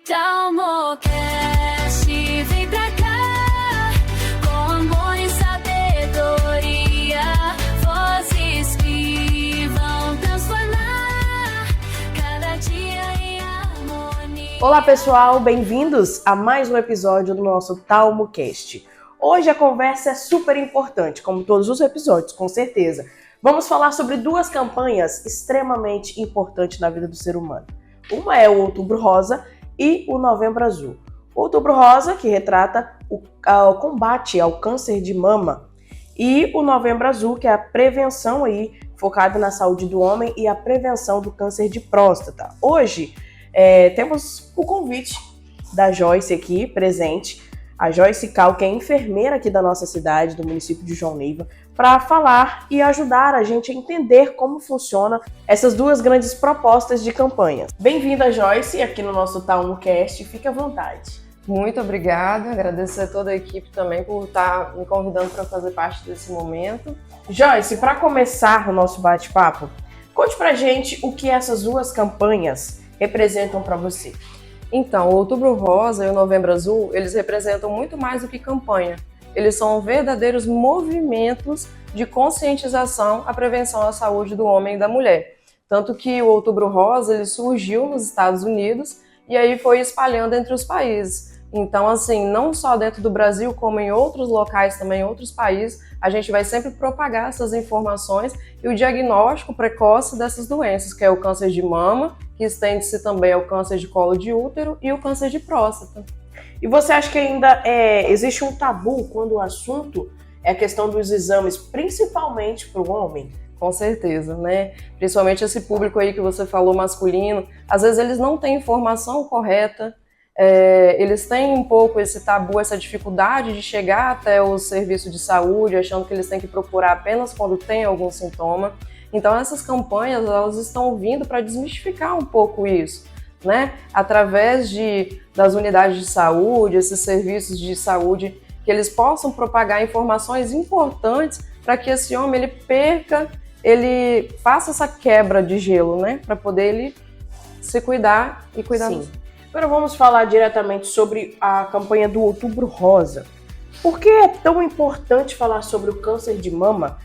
Talmocast, vem pra cá, com amor e sabedoria, vozes que vão transformar cada dia em harmonia. Olá pessoal, bem-vindos a mais um episódio do nosso Talmocast. Hoje a conversa é super importante, como todos os episódios, com certeza. Vamos falar sobre duas campanhas extremamente importantes na vida do ser humano. Uma é o Outubro Rosa e o Novembro Azul. O Outubro Rosa, que retrata o combate ao câncer de mama, e o Novembro Azul, que é a prevenção aí, focada na saúde do homem e a prevenção do câncer de próstata. Hoje temos o convite da Joyce aqui presente, a Joyce Cal, que é enfermeira aqui da nossa cidade, do município de João Neiva, para falar e ajudar a gente a entender como funciona essas duas grandes propostas de campanhas. Bem-vinda, Joyce, aqui no nosso Talmocast, fique à vontade. Muito obrigada, agradecer a toda a equipe também por estar me convidando para fazer parte desse momento. Joyce, para começar o nosso bate-papo, conte pra gente o que essas duas campanhas representam para você. Então, o Outubro Rosa e o Novembro Azul, eles representam muito mais do que campanha. Eles são verdadeiros movimentos de conscientização à prevenção à saúde do homem e da mulher. Tanto que o Outubro Rosa ele surgiu nos Estados Unidos e aí foi espalhando entre os países. Então, assim, não só dentro do Brasil, como em outros locais também, em outros países, a gente vai sempre propagar essas informações e o diagnóstico precoce dessas doenças, que é o câncer de mama, que estende-se também ao câncer de colo de útero e o câncer de próstata. E você acha que ainda existe um tabu quando o assunto é a questão dos exames, principalmente para o homem? Com certeza, né? Principalmente esse público aí que você falou masculino, às vezes eles não têm informação correta, eles têm um pouco esse tabu, essa dificuldade de chegar até o serviço de saúde, achando que eles têm que procurar apenas quando tem algum sintoma. Então essas campanhas, elas estão vindo para desmistificar um pouco isso, né? Através das unidades de saúde, esses serviços de saúde, que eles possam propagar informações importantes para que esse homem ele faça essa quebra de gelo, né? Para poder ele se cuidar e cuidar. Sim. Agora vamos falar diretamente sobre a campanha do Outubro Rosa. Por que é tão importante falar sobre o câncer de mama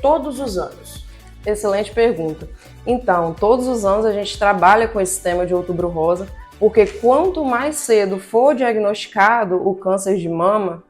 todos os anos? Excelente pergunta. Então, todos os anos a gente trabalha com esse tema de Outubro Rosa, porque quanto mais cedo for diagnosticado o câncer de mama,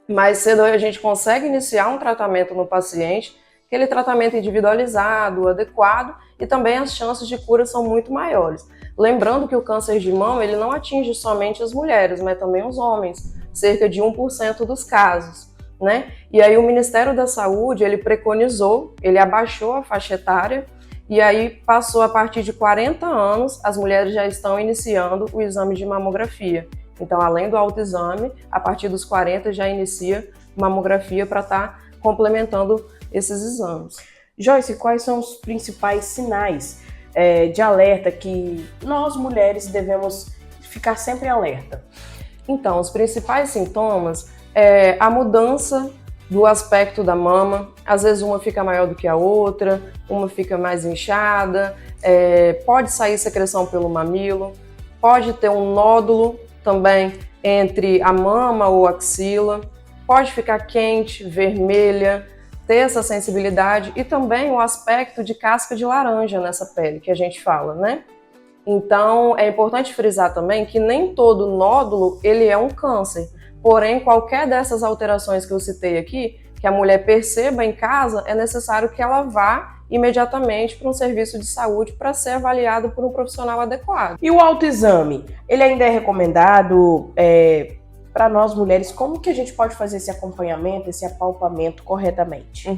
mais cedo a gente consegue iniciar um tratamento no paciente, aquele tratamento individualizado, adequado, e também as chances de cura são muito maiores. Lembrando que o câncer de mama ele não atinge somente as mulheres, mas também os homens, cerca de 1% dos casos. Né? E aí o Ministério da Saúde, ele preconizou, ele abaixou a faixa etária e aí passou a partir de 40 anos, as mulheres já estão iniciando o exame de mamografia. Então, além do autoexame, a partir dos 40 já inicia mamografia para estar complementando esses exames. Joyce, quais são os principais sinais de alerta que nós mulheres devemos ficar sempre alerta? Então, os principais sintomas a mudança do aspecto da mama, às vezes uma fica maior do que a outra, uma fica mais inchada, pode sair secreção pelo mamilo, pode ter um nódulo também entre a mama ou axila, pode ficar quente, vermelha, ter essa sensibilidade e também o aspecto de casca de laranja nessa pele que a gente fala, né? Então é importante frisar também que nem todo nódulo ele é um câncer. Porém, qualquer dessas alterações que eu citei aqui, que a mulher perceba em casa, é necessário que ela vá imediatamente para um serviço de saúde para ser avaliado por um profissional adequado. E o autoexame, ele ainda é recomendado para nós mulheres? Como que a gente pode fazer esse acompanhamento, esse apalpamento corretamente?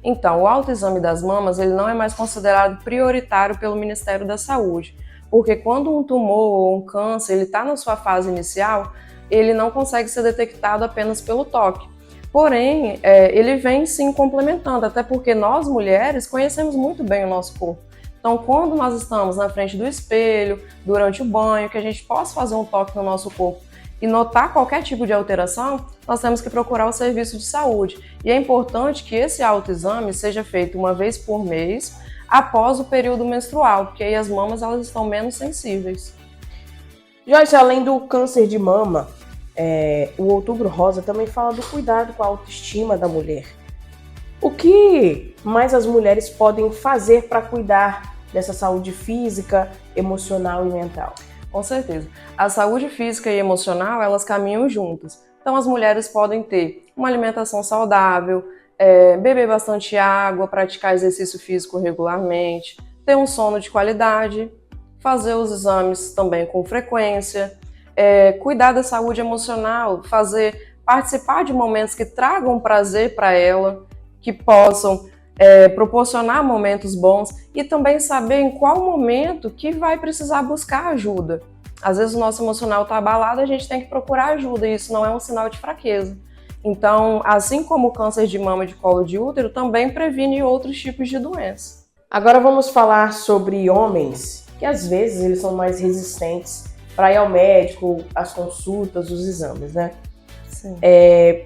Então, o autoexame das mamas, ele não é mais considerado prioritário pelo Ministério da Saúde, porque quando um tumor ou um câncer ele está na sua fase inicial, ele não consegue ser detectado apenas pelo toque. Porém, ele vem sim complementando, até porque nós mulheres conhecemos muito bem o nosso corpo. Então, quando nós estamos na frente do espelho, durante o banho, que a gente possa fazer um toque no nosso corpo e notar qualquer tipo de alteração, nós temos que procurar o serviço de saúde. E é importante que esse autoexame seja feito uma vez por mês, após o período menstrual, porque aí as mamas elas estão menos sensíveis. Joyce, além do câncer de mama, o Outubro Rosa também fala do cuidado com a autoestima da mulher. O que mais as mulheres podem fazer para cuidar dessa saúde física, emocional e mental? Com certeza. A saúde física e emocional, elas caminham juntas. Então, as mulheres podem ter uma alimentação saudável, beber bastante água, praticar exercício físico regularmente, ter um sono de qualidade, fazer os exames também com frequência, cuidar da saúde emocional, participar de momentos que tragam prazer para ela, que possam proporcionar momentos bons e também saber em qual momento que vai precisar buscar ajuda. Às vezes o nosso emocional está abalado, a gente tem que procurar ajuda e isso não é um sinal de fraqueza. Então, assim como o câncer de mama e de colo de útero, também previne outros tipos de doenças. Agora vamos falar sobre homens, que às vezes eles são mais resistentes para ir ao médico, as consultas, os exames, né? Sim.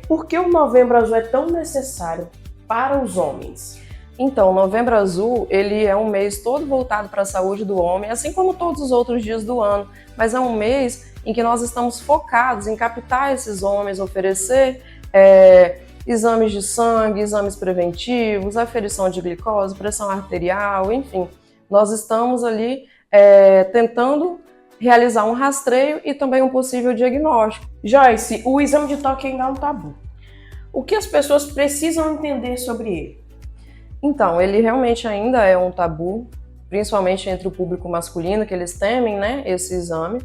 Por que o Novembro Azul é tão necessário para os homens? Então, o Novembro Azul, ele é um mês todo voltado para a saúde do homem, assim como todos os outros dias do ano, mas é um mês em que nós estamos focados em captar esses homens, oferecer exames de sangue, exames preventivos, aferição de glicose, pressão arterial, enfim. Nós estamos ali tentando realizar um rastreio e também um possível diagnóstico. Joyce, o exame de toque ainda é um tabu. O que as pessoas precisam entender sobre ele? Então, ele realmente ainda é um tabu, principalmente entre o público masculino, que eles temem, né, esse exame.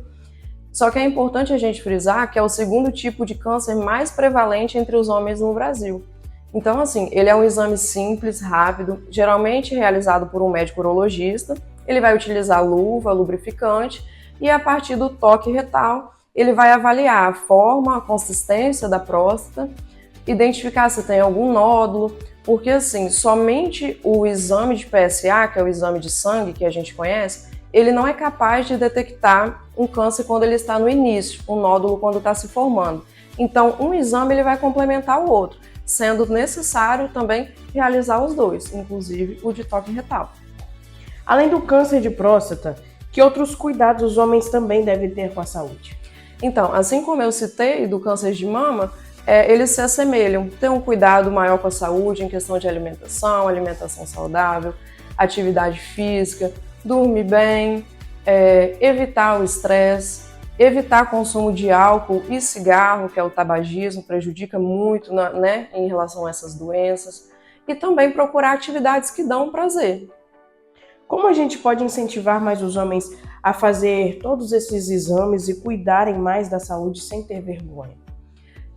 Só que é importante a gente frisar que é o segundo tipo de câncer mais prevalente entre os homens no Brasil. Então, assim, ele é um exame simples, rápido, geralmente realizado por um médico urologista. Ele vai utilizar luva, lubrificante e a partir do toque retal, ele vai avaliar a forma, a consistência da próstata, identificar se tem algum nódulo, porque assim, somente o exame de PSA, que é o exame de sangue que a gente conhece, ele não é capaz de detectar um câncer quando ele está no início, um nódulo quando está se formando. Então, um exame ele vai complementar o outro, sendo necessário também realizar os dois, inclusive o de toque retal. Além do câncer de próstata, que outros cuidados os homens também devem ter com a saúde? Então, assim como eu citei do câncer de mama, eles se assemelham, ter um cuidado maior com a saúde em questão de alimentação saudável, atividade física, dormir bem, evitar o estresse, evitar consumo de álcool e cigarro, que é o tabagismo, prejudica muito, né, em relação a essas doenças, e também procurar atividades que dão prazer. Como a gente pode incentivar mais os homens a fazer todos esses exames e cuidarem mais da saúde sem ter vergonha?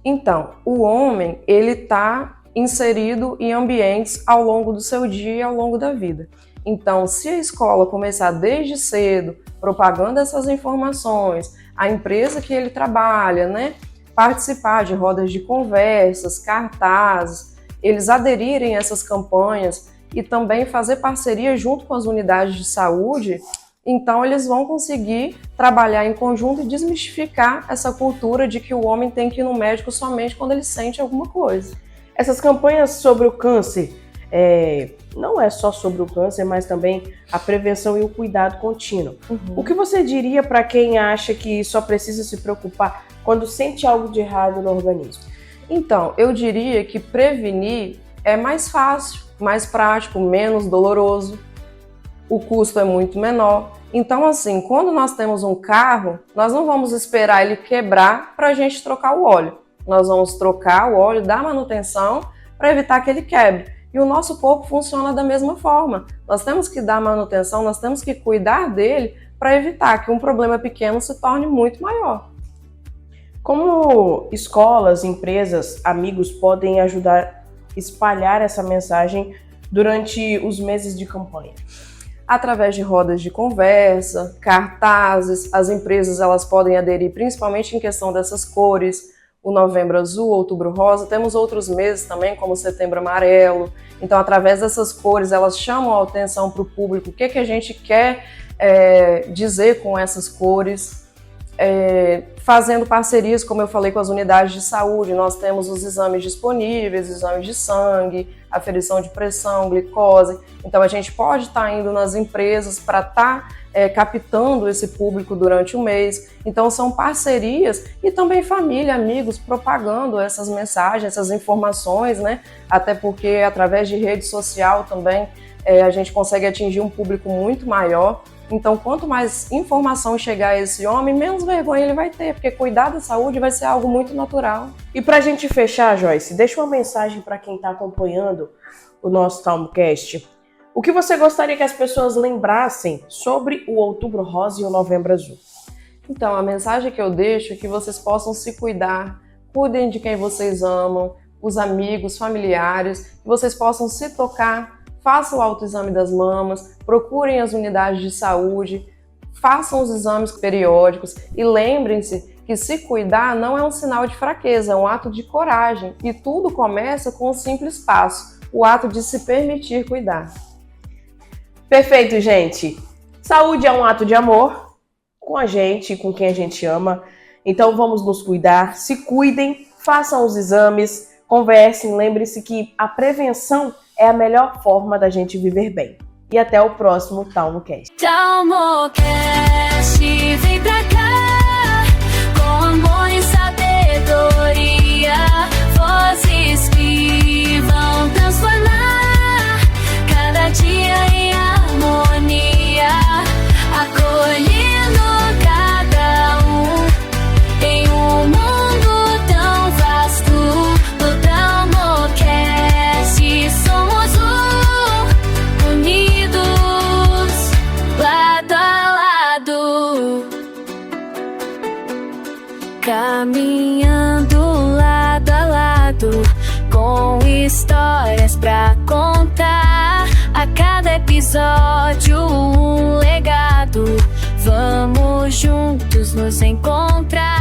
Então, o homem, ele está inserido em ambientes ao longo do seu dia e ao longo da vida. Então, se a escola começar desde cedo, propagando essas informações, a empresa que ele trabalha, né, participar de rodas de conversas, cartazes, eles aderirem a essas campanhas e também fazer parceria junto com as unidades de saúde, então eles vão conseguir trabalhar em conjunto e desmistificar essa cultura de que o homem tem que ir no médico somente quando ele sente alguma coisa. Essas campanhas sobre o câncer, não é só sobre o câncer, mas também a prevenção e o cuidado contínuo. O que você diria para quem acha que só precisa se preocupar quando sente algo de errado no organismo? Então, eu diria que prevenir é mais fácil, mais prático, menos doloroso. O custo é muito menor. Então, assim, quando nós temos um carro, nós não vamos esperar ele quebrar para a gente trocar o óleo. Nós vamos trocar o óleo, dar manutenção para evitar que ele quebre. E o nosso corpo funciona da mesma forma. Nós temos que dar manutenção, nós temos que cuidar dele para evitar que um problema pequeno se torne muito maior. Como escolas, empresas, amigos podem ajudar a espalhar essa mensagem durante os meses de campanha? Através de rodas de conversa, cartazes, as empresas elas podem aderir principalmente em questão dessas cores, o Novembro Azul, Outubro Rosa, temos outros meses também, como Setembro Amarelo. Então, através dessas cores, elas chamam a atenção para o público, o que a gente quer dizer com essas cores. fazendo parcerias, como eu falei, com as unidades de saúde. Nós temos os exames disponíveis, exames de sangue, aferição de pressão, glicose. Então a gente pode estar indo nas empresas para estar captando esse público durante o mês. Então são parcerias e também família, amigos, propagando essas mensagens, essas informações, né? Até porque através de rede social também a gente consegue atingir um público muito maior. Então, quanto mais informação chegar a esse homem, menos vergonha ele vai ter, porque cuidar da saúde vai ser algo muito natural. E pra gente fechar, Joyce, deixa uma mensagem para quem está acompanhando o nosso TalmoCast. O que você gostaria que as pessoas lembrassem sobre o Outubro Rosa e o Novembro Azul? Então, a mensagem que eu deixo é que vocês possam se cuidar, cuidem de quem vocês amam, os amigos, familiares, que vocês possam se tocar. Façam o autoexame das mamas, procurem as unidades de saúde, façam os exames periódicos e lembrem-se que se cuidar não é um sinal de fraqueza, é um ato de coragem. E tudo começa com um simples passo, o ato de se permitir cuidar. Perfeito, gente! Saúde é um ato de amor com a gente, com quem a gente ama. Então vamos nos cuidar, se cuidem, façam os exames, conversem, lembrem-se que a prevenção é a melhor forma da gente viver bem. E até o próximo TalmoCast. TalmoCast, vem pra cá, com amor e sabedoria, vozes que vão transformar cada dia em harmonia, acolhendo cada um em um mundo tão vasto. No TalmoCast somos unidos, lado a lado, caminhando lado a lado, com histórias pra contar. A cada episódio um legado, vamos juntos nos encontrar.